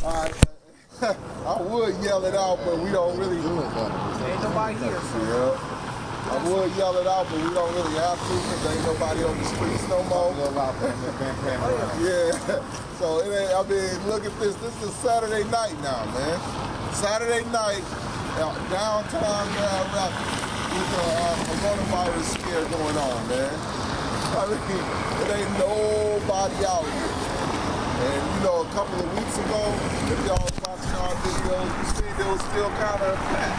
I would yell it out, but we don't really do it. Ain't nobody here. Yeah. I would yell it out, but we don't really have to because ain't nobody on the streets no more. Yeah. So it ain't, I mean, look at this. This is Saturday night now, man. Saturday night, downtown Grand Rapids. There's a coronavirus scare going on, man. I mean, it ain't nobody out here. And you know, a couple of weeks ago, if y'all was watching our videos, you see it was still kind of flat.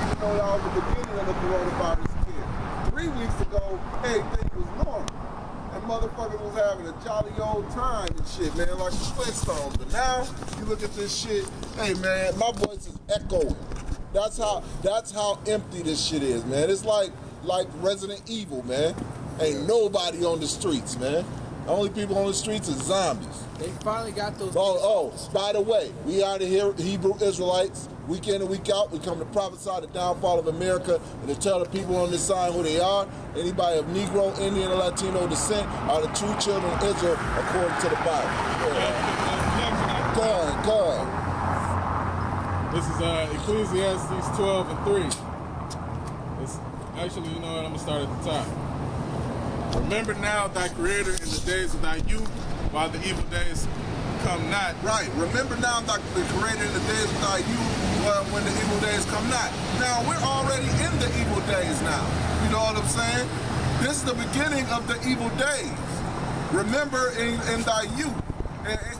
Even though that was the beginning of the coronavirus scare. 3 weeks ago, everything was normal. And motherfuckers was having a jolly old time and shit, man, like the Flintstones. But now, you look at this shit, hey man, my voice is echoing. That's how empty this shit is, man. It's like Resident Evil, man. Ain't nobody on the streets, man. The only people on the streets is zombies. They finally got those. Oh, by the way, we are the Hebrew Israelites. Week in and week out, we come to prophesy the downfall of America and to tell the people on this side who they are. Anybody of Negro, Indian, or Latino descent are the true children of Israel according to the Bible. Go ahead. This is Ecclesiastes 12 and 3. It's actually, you know what, I'm going to start at the top. Remember now thy Creator in the days of thy youth, while the evil days come not. Right. Remember now thy Creator in the days of thy youth, when the evil days come not. Now, we're already in the evil days now. You know what I'm saying? This is the beginning of the evil days. Remember in thy youth,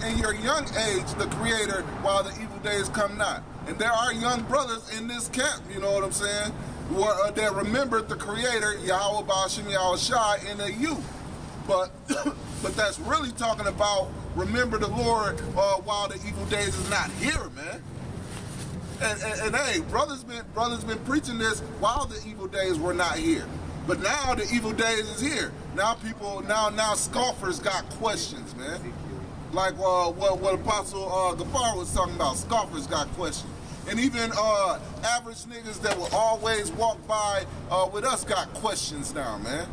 in your young age, the Creator, while the evil days come not. And there are young brothers in this camp, you know what I'm saying, that remembered the Creator, Yahweh Ba'ashem Yahushai, in their youth. But that's really talking about remember the Lord while the evil days is not here, man. And hey, brothers been preaching this while the evil days were not here. But now the evil days is here. Now people, now scoffers got questions, man. Like what Apostle Gafar was talking about. Scoffers got questions. And even average niggas that will always walk by with us got questions now, man.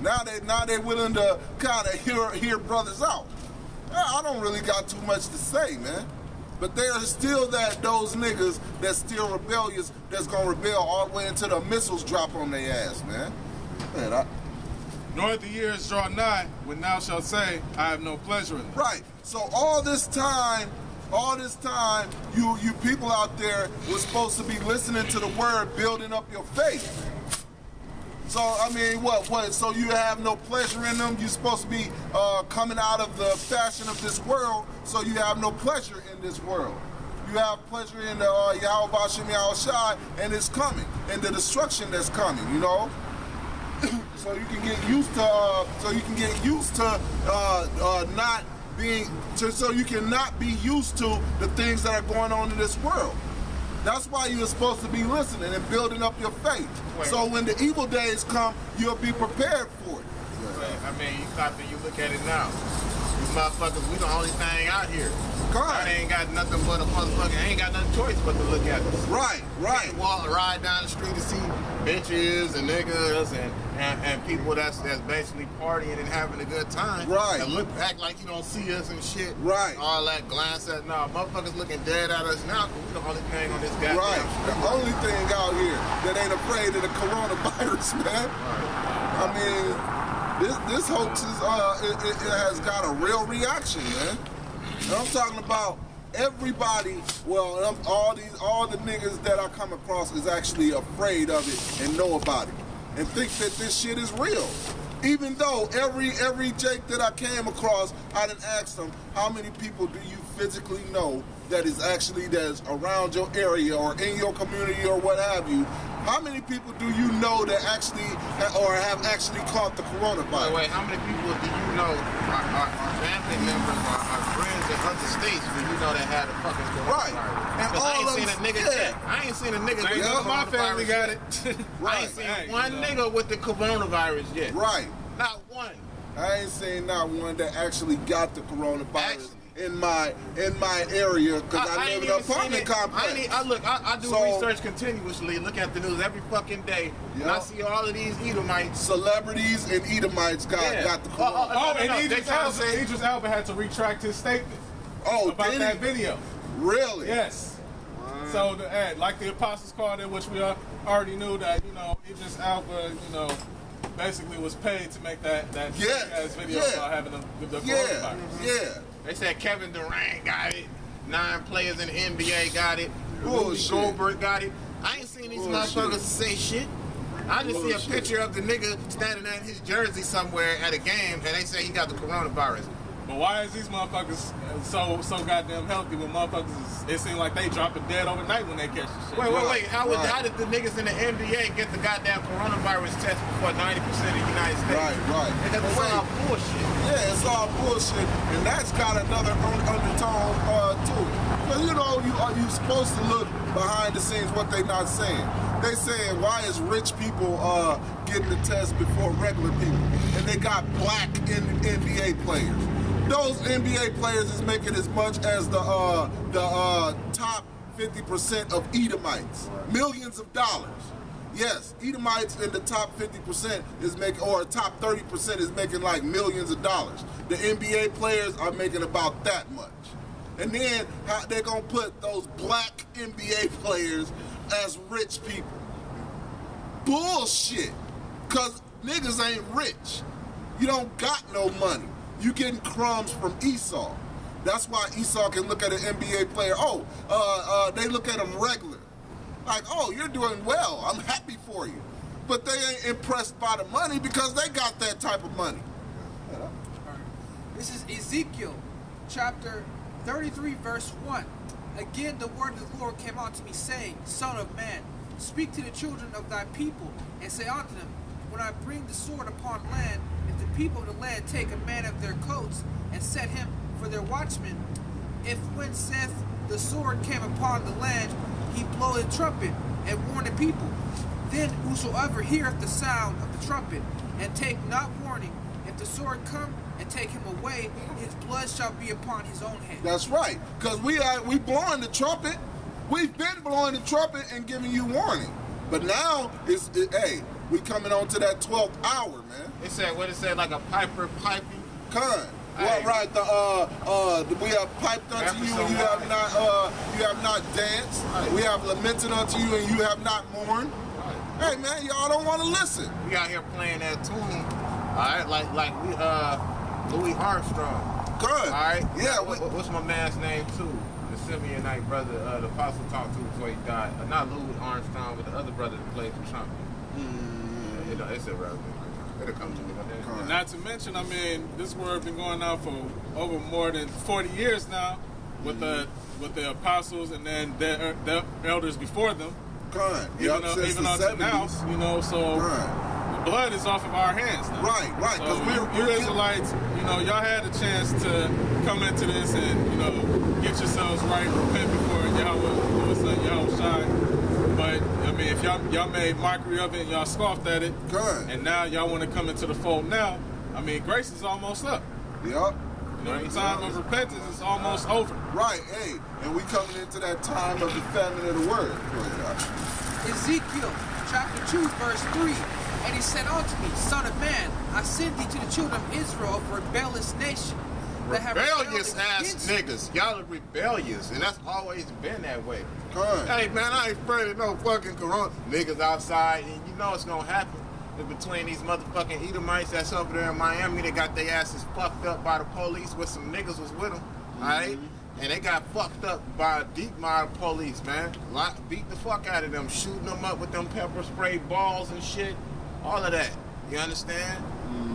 Now they willing to kind of hear brothers out. I don't really got too much to say, man. But there are still those niggas that's still rebellious, that's gonna rebel all the way until the missiles drop on their ass, man. Nor the years draw nigh when thou shalt say, I have no pleasure in them. Right. So all this time, you people out there were supposed to be listening to the word, building up your faith. So, I mean, what? So you have no pleasure in them? You're supposed to be coming out of the fashion of this world, so you have no pleasure in this world. You have pleasure in the Yahweh Ba'ashem Yahushai, and it's coming, and the destruction that's coming, you know? So you can get used to, not being, so you can not be used to the things that are going on in this world. That's why you're supposed to be listening and building up your faith. So when the evil days come, you'll be prepared for it. I mean, you stop and you look at it now. These motherfuckers, we the only thing out here. God. They ain't got nothing but a motherfucker, ain't got nothing choice but to look at us. Right. Ride down the street to see bitches and niggas and people that's basically partying and having a good time. Right. And act like you don't see us and shit. Right. All that glance at, nah, motherfuckers looking dead at us now because we the only thing on this goddamn Right. street. The only thing out here that ain't afraid of the coronavirus, man. Right. I mean, this hoax is it has got a real reaction, man. And I'm talking about everybody. Well, all the niggas that I come across is actually afraid of it and know about it and think that this shit is real. Even though every Jake that I came across, I done asked them, how many people do you physically know that's around your area or in your community or what have you? How many people do you know that actually or have actually caught the coronavirus? Wait, how many people do you know, our family members, our friends in other states, do you know that had a fucking coronavirus? Right. And all I ain't seen a nigga yet. I ain't seen a nigga with Yeah, my family got it. I ain't seen one nigga with the coronavirus yet. Right. Not one. I ain't seen not one that actually got the coronavirus in my area because I live in an apartment complex. I do research continuously, look at the news every fucking day, and I see all of these Edomites. Celebrities and Edomites got the coronavirus. And Idris Elba had to retract his statement. Oh, about did he? that video. Really? Yes. So, like the Apostles called it, which we already knew that, you know, Idris Elba, you know, basically was paid to make that Yes. video Yeah. about having the Yeah, coronavirus. yeah. They said Kevin Durant got it. 9 players in the NBA got it. Rudy Bullshit. Goldberg got it. I ain't seen these Bullshit. motherfuckers say shit. I just see Bullshit. a picture of the nigga standing at his jersey somewhere at a game, and they say he got the coronavirus. But why is these motherfuckers so goddamn healthy when motherfuckers it seems like they dropping dead overnight when they catch the shit? Wait. How Right. did the niggas in the NBA get the goddamn coronavirus test before 90% of the United States? Right. Because it's Wait. all bullshit. Yeah, it's all bullshit, and that's got another undertone to it. Because you know, you supposed to look behind the scenes what they not saying. They saying why is rich people getting the test before regular people, and they got black NBA players. Those NBA players is making as much as the top 50% of Edomites, millions of dollars. Yes, Edomites in the top 50% is making, or top 30% is making like millions of dollars. The NBA players are making about that much. And then how they're gonna put those black NBA players as rich people. Bullshit. Cause niggas ain't rich. You don't got no money. You getting crumbs from Esau. That's why Esau can look at an NBA player. They look at him regular. Like, oh, you're doing well. I'm happy for you. But they ain't impressed by the money because they got that type of money. This is Ezekiel chapter 33, verse 1. Again, the word of the Lord came unto me, saying, Son of man, speak to the children of thy people, and say unto them, when I bring the sword upon land, if the people of the land take a man of their coats, and set him for their watchman, if when saith the sword came upon the land, he blow a trumpet, and warn the people, then whosoever heareth the sound of the trumpet, and take not warning, if the sword come and take him away, his blood shall be upon his own head. That's right. Because we blowing the trumpet. We've been blowing the trumpet and giving you warning. But now, hey, we coming on to that 12th hour, man. It said, what it said, like a piper piping? Con. Hey. Well, right, we have piped unto you and you have not danced. Right. We have lamented unto you and you have not mourned. Right. Hey, man, y'all don't want to listen. We out here playing that tune, all right, like we Louis Armstrong. Good. All right. Yeah. What's my man's name too? The Simeonite brother, the apostle talked to before he died. Not Louis Armstrong, but the other brother that played the trumpet. It's irrelevant. It'll come to me. Not to mention, I mean, this word been going on for over more than 40 years now, with the apostles and then their elders before them. Con. Even Yep, since even the until now, 70s. you know, so Con. the blood is off of our hands now. Right. So Because you Israelites, you know, y'all had a chance to come into this and, you know, get yourselves right, repent before Yahweh Shai. But I mean, if y'all made mockery of it and y'all scoffed at it, Good. and now y'all want to come into the fold now, I mean, grace is almost up. Yep. You know, the time of repentance is almost over. Right. Hey, and we coming into that time of the famine of the word. Go ahead. Ezekiel chapter 2, verse 3. And he said unto me, Son of man, I send thee to the children of Israel, of a rebellious nation. That have Rebellious rebelled ass against me. niggas. Y'all are rebellious, and that's always been that way. Con. Hey man, I ain't afraid of no fucking corona. Niggas outside, and you know it's gonna happen. It's between these motherfucking Edomites that's over there in Miami, they got their asses fucked up by the police with some niggas was with them, alright? And they got fucked up by deep mob police, man. Beat the fuck out of them, shooting them up with them pepper spray balls and shit. All of that. You understand?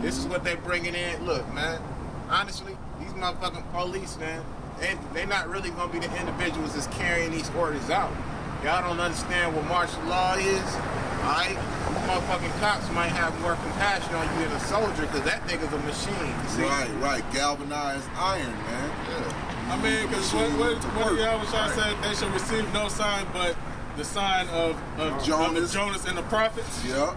This is what they bringing in. Look, man, honestly, these motherfucking police, man, they not really gonna be the individuals that's carrying these orders out. Y'all don't understand what martial law is, alright? Motherfucking cops might have more compassion on you than a soldier, because that nigga's a machine, you see? Right. Galvanized iron, man. Yeah. I mean, because what Yahweh Shai said, they should receive no sign but the sign of Jonas and the prophets. Yep.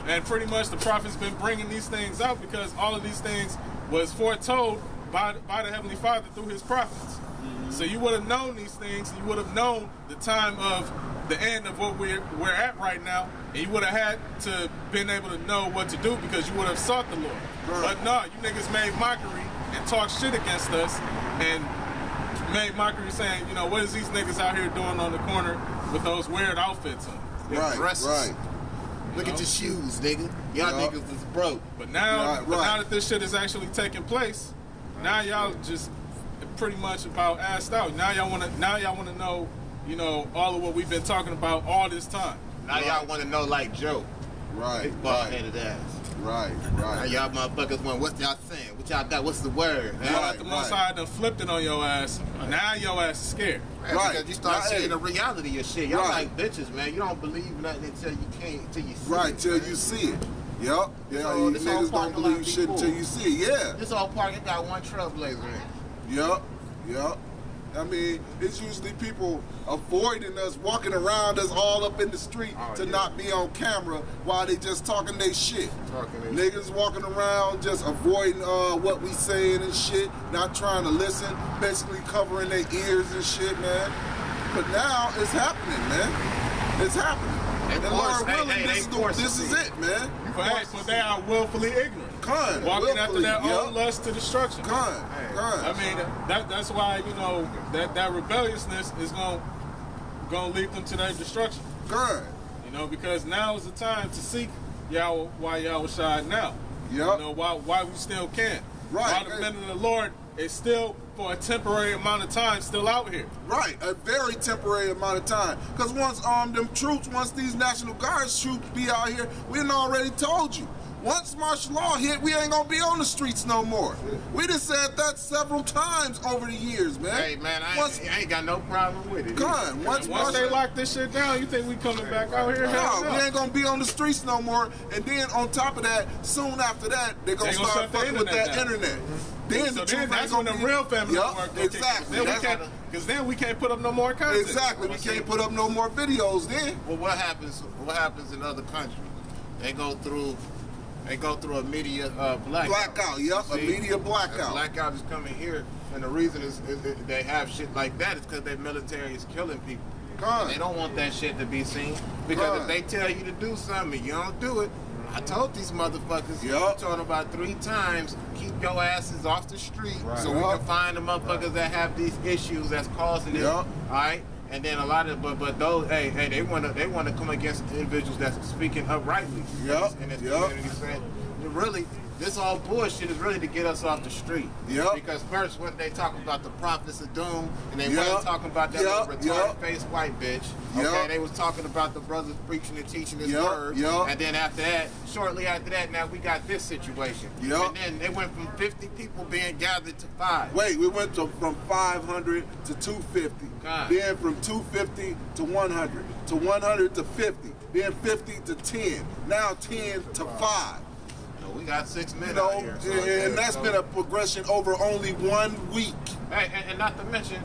And pretty much the prophets been bringing these things out because all of these things was foretold by the Heavenly Father through his prophets. So you would have known these things. You would have known the time of the end of what we're at right now. And you would have had to been able to know what to do because you would have sought the Lord. Right. But no, you niggas made mockery and talked shit against us. And made mockery saying, you know, what is these niggas out here doing on the corner with those weird outfits on? Right, dresses. right. Look at your shoes, nigga. Y'all niggas is broke. But now, Right, but right. now that this shit is actually taking place, now y'all just pretty much about assed out. Now y'all wanna know, you know, all of what we've been talking about all this time. Now y'all want to know like Joe. Right, Big bald-headed ass. right, Now right. y'all motherfuckers want, what y'all saying? What y'all got? What's the word? Now Right, that the Most right. High done flipped it on your ass, now your ass is scared. Man, Right. Because you start Now, seeing hey. the reality of shit. Y'all Right. like bitches, man. You don't believe nothing until you see Right, it. till man. you see it. Yep. Yeah, So, you this all niggas don't parking lot believe shit people. until you see it. Yeah. This whole park, it got one trailblazer in it. Yep. Yep. I mean, it's usually people avoiding us, walking around us all up in the street Oh, to yeah. not be on camera while they just talking they shit. Talking they Niggas walking around just avoiding what we saying and shit, not trying to listen, basically covering their ears and shit, man. But now it's happening, man. It's happening. They And force- Lord hey, willing, hey, this, they force this it. is it, man. But they are willfully ignorant. Con, Walking after willfully, their own yep. lust to destruction. Con, Hey. I con. mean, that's why, you know, that rebelliousness is gonna lead them to their destruction. Con. You know, because now is the time to seek Yahweh, why Yahweh Shai now. Yep. You know, why we still can. Right. Why the men of the Lord is still, for a temporary amount of time, still out here. Right, a very temporary amount of time. Because once once these National Guards troops be out here, we done already told you. Once martial law hit, we ain't gonna be on the streets no more. We done said that several times over the years, man. Hey, man, I Once- ain't got no problem with it. Con, once Once they lock this shit down, you think we coming back out here? Hell No, no. we ain't gonna be on the streets no more. And then on top of that, soon after that, they're gonna They gonna start shut the fucking with that internet down. internet. Then So the then truth that's ain't when gonna the be real family Yup, work gonna kick in. exactly. Because then we can't put up no more content. Exactly. We can't put up no more videos then. Well, what happens in other countries? They go through a media blackout. Blackout, yep, a See? media A blackout. blackout is coming here, and the reason is they have shit like that is because their military is killing people. Con. They don't want that shit to be seen because Right. if they tell you to do something, and you don't do it. I told these motherfuckers, Yup. I told them about 3 times, keep your asses off the street so we Yup. can find the motherfuckers that have these issues that's causing it. Yup. All right. And then a lot of, but those, hey, they wanna come against individuals that's speaking uprightly. Yup, In this yup. community, saying, really, this all bullshit is really to get us off the street. Yup. Because first, when they talking about the prophets of doom, and they Yup. weren't talking about that Yup, little yup. retarded-faced white bitch. Okay, Yup. they was talking about the brothers preaching and teaching his Yup, word. yup. And then after that, shortly after that, now we got this situation. Yup. And then it went from 50 people being gathered to 5. Wait, we went from 500 to 250. God. Then from 250 to 100. To 100 to 50. Then 50 to 10. Now 10 to 5. So we got 6 men You know, out here. So and that's been a progression over only 1 week. Hey, and not to mention,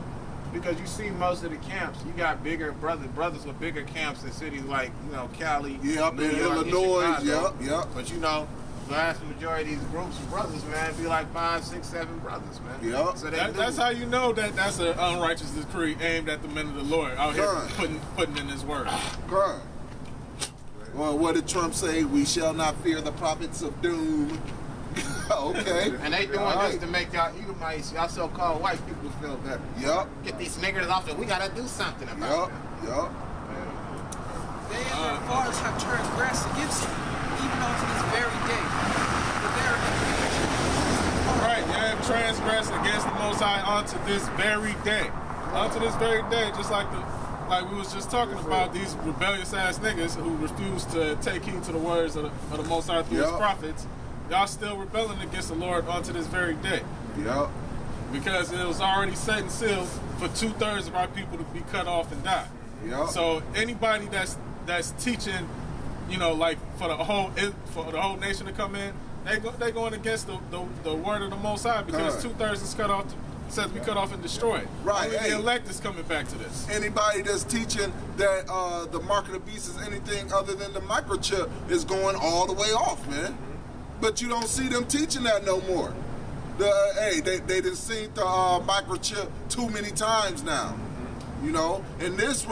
because you see most of the camps, you got bigger brothers with bigger camps in cities like, you know, Cali, Yep, New in York, and Illinois, Chicago. yep. But you know, the vast majority of these groups of brothers, man, be like 5, 6, 7 brothers, man. Yep. So they That's how you know that that's an unrighteous decree aimed at the men of the Lord out here Right. putting in His word. Correct. Well, what did Trump say? We shall not fear the prophets of doom. Okay. And they doing All right. this to make y'all Edomites, y'all so-called white people feel better. Yup. Get these niggers off there. We gotta do something about Yup. it. Yup. They and their fathers have transgressed against him, even unto this very day. But they are hypocrites. Right, you have transgressed against the Most High unto this very day. Unto this very day, just like we was just talking about, these rebellious ass niggas who refuse to take heed to the words of the Most High through His Yup. prophets. Y'all still rebelling against the Lord unto this very day. Yup. Because it was already set and sealed for 2/3 of our people to be cut off and die. Yup. So anybody that's teaching, you know, like for the whole nation to come in, they going against the word of the Most High, because Correct. 2/3 is cut off, said to be cut off and destroyed. Right, Only hey. the elect is coming back to this. Anybody that's teaching that the mark of the beast is anything other than the microchip is going all the way off, man. But you don't see them teaching that no more. They done seen the microchip too many times now. You know, and this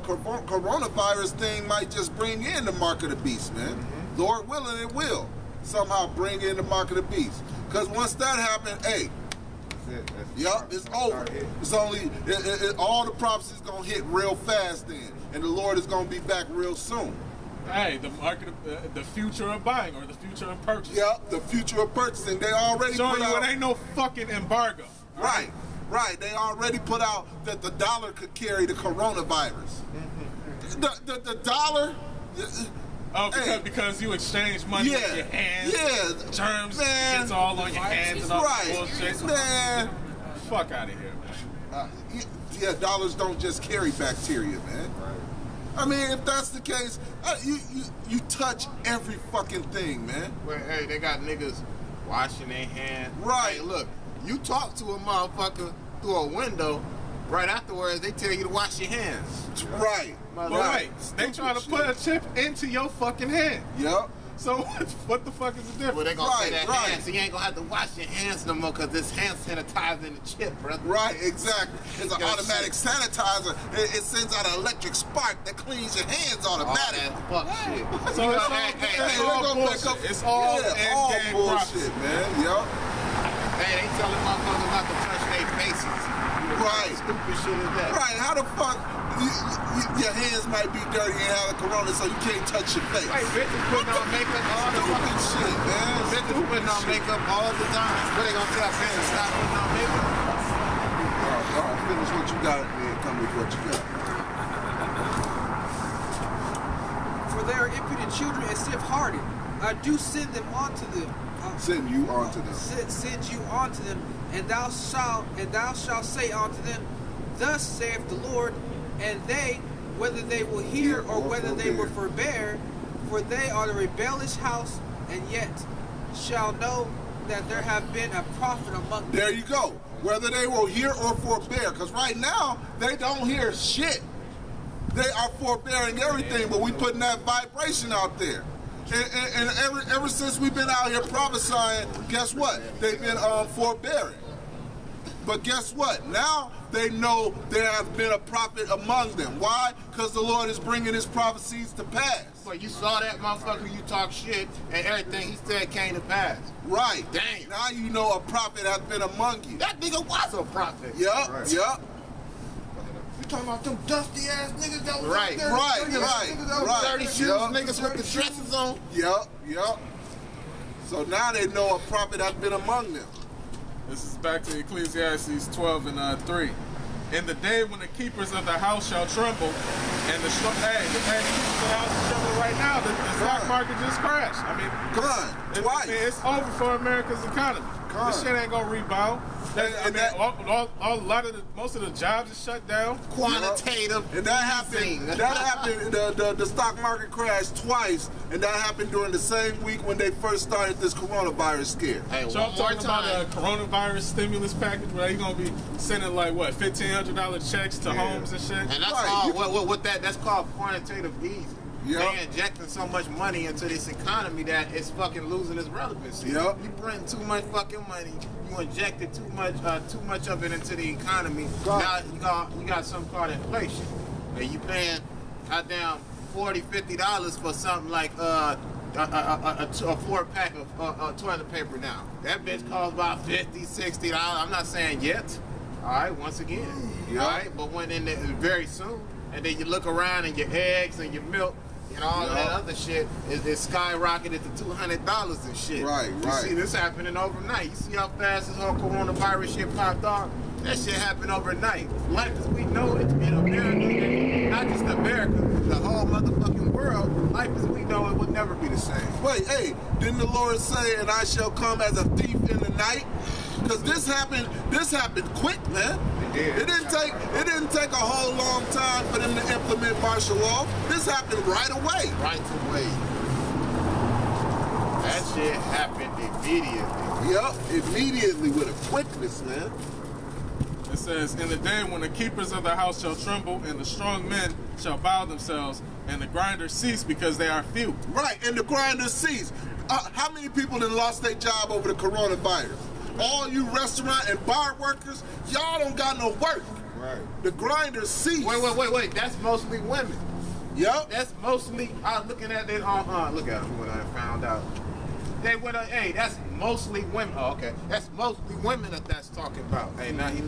coronavirus thing might just bring in the mark of the beast, man. Lord willing, it will somehow bring in the mark of the beast. Because once that happens, hey, it. Yup, it's over. It's only all the prophecies gonna hit real fast then, and the Lord is gonna be back real soon. Hey, the market, the future of buying or the future of purchasing. Yup, the future of purchasing. They already Showing put you out. it ain't no fucking embargo. Right, right. They already put out that the dollar could carry the coronavirus. The dollar. Oh, Hey. because you exchange money with your hands. Yeah, Germs man. gets all on your hands and all Right, that bullshit. man. Fuck out of here, man. Yeah, dollars don't just carry bacteria, man. Right. I mean, if that's the case, you touch every fucking thing, man. Well, hey, they got niggas washing their hands. Right. Hey, look, you talk to a motherfucker through a window, right afterwards they tell you to wash your hands. Right. Right. They trying to put a chip into your fucking hand. Yep. So what the fuck is the difference? Well, they gonna say Right, that right. hand, so you ain't gonna have to wash your hands no more because this hand sanitizer in the chip, brother. Right, exactly. It's an Got automatic sanitizer. It sends out an electric spark that cleans your hands All automatically. that fuck shit. So it's all, Hey, it's Hey, all they're gonna make bullshit. up- It's all yeah, all end-game bullshit, prophecy. man. Yep. Hey, they telling motherfuckers not to touch their faces. Right. Stupid shit is that? Right. How the fuck your hands might be dirty and have a corona, so you can't touch your face? Right, bitches putting on makeup all the Stupid fucking shit, man. Bitches putting on makeup all the time. What they gonna tell bitches stop putting on makeup? All right, finish what you got and then come with what you got. For they are impudent children and stiff-hearted. I do send them onto them. Send you onto them. Send you onto them, and thou shalt say unto them, Thus saith the Lord, and they, whether they will hear or whether they will forbear, for they are the rebellious house, and yet shall know that there have been a prophet among them. There you go. Whether they will hear or forbear, because right now they don't hear shit. They are forbearing everything, but we putting that vibration out there. And ever since we've been out here prophesying, guess what? They've been forbearing. But guess what? Now they know there has been a prophet among them. Why? Because the Lord is bringing his prophecies to pass. Well, you saw that motherfucker, you talk shit, and everything he said came to pass. Right. Damn. Now you know a prophet has been among you. That nigga was a prophet. Yup, Right. yup. You talking about them dusty ass niggas that was Right, out there? right, Niggas right, that was right. dirty shoes, Yup. niggas with the dresses on. Yup, yup. So now they know a prophet has been among them. This is back to Ecclesiastes 12 and 3. In the day when the keepers of the house shall tremble, and the keepers of the house is trembling right now. The stock market just crashed. I mean, Come on, twice. it's over for America's economy. Come This on. shit ain't gonna rebound. Most of the jobs are shut down. Quantitative. And that happened. easing. That happened. The stock market crashed twice, and that happened during the same week when they first started this coronavirus scare. Hey, So one I'm more talking about a time. coronavirus stimulus package where they gonna be sending like what $1,500 checks to homes and shit. And that's Right, called that's called quantitative easing. Yep. They injecting so much money into this economy that it's fucking losing its relevancy. Yep. You bring too much fucking money, you injected too much of it into the economy. Right. Now you got something called inflation. And you paying goddamn $40-$50 for something like a 4-pack of toilet paper now. That bitch costs about $50-$60. I'm not saying yet. All right, once again. Yep. All right, but when in the, very soon, and then you look around and your eggs and your milk and all that other shit is skyrocketed to $200 and shit. Right, You right. see this happening overnight. You see how fast this whole coronavirus shit popped off? That shit happened overnight. Life as we know it in America, not just America, the whole motherfucking world, life as we know it will never be the same. Wait, hey, didn't the Lord say, "And I shall come as a thief in the night"? Because this happened quick, man. It didn't take a whole long time for them to implement martial law. This happened right away. Right away. That shit happened immediately. Yup, immediately with a quickness, man. It says, in the day when the keepers of the house shall tremble, and the strong men shall bow themselves, and the grinders cease because they are few. Right, and the grinders cease. How many people have lost their job over the coronavirus? All you restaurant and bar workers, y'all don't got no work. Right. The grinders cease. Wait. That's mostly women. Yup. That's mostly. I was looking at it on. Look at them when I found out. They went, hey, that's mostly women. Oh, okay. That's mostly women that's talking about. Hey, now he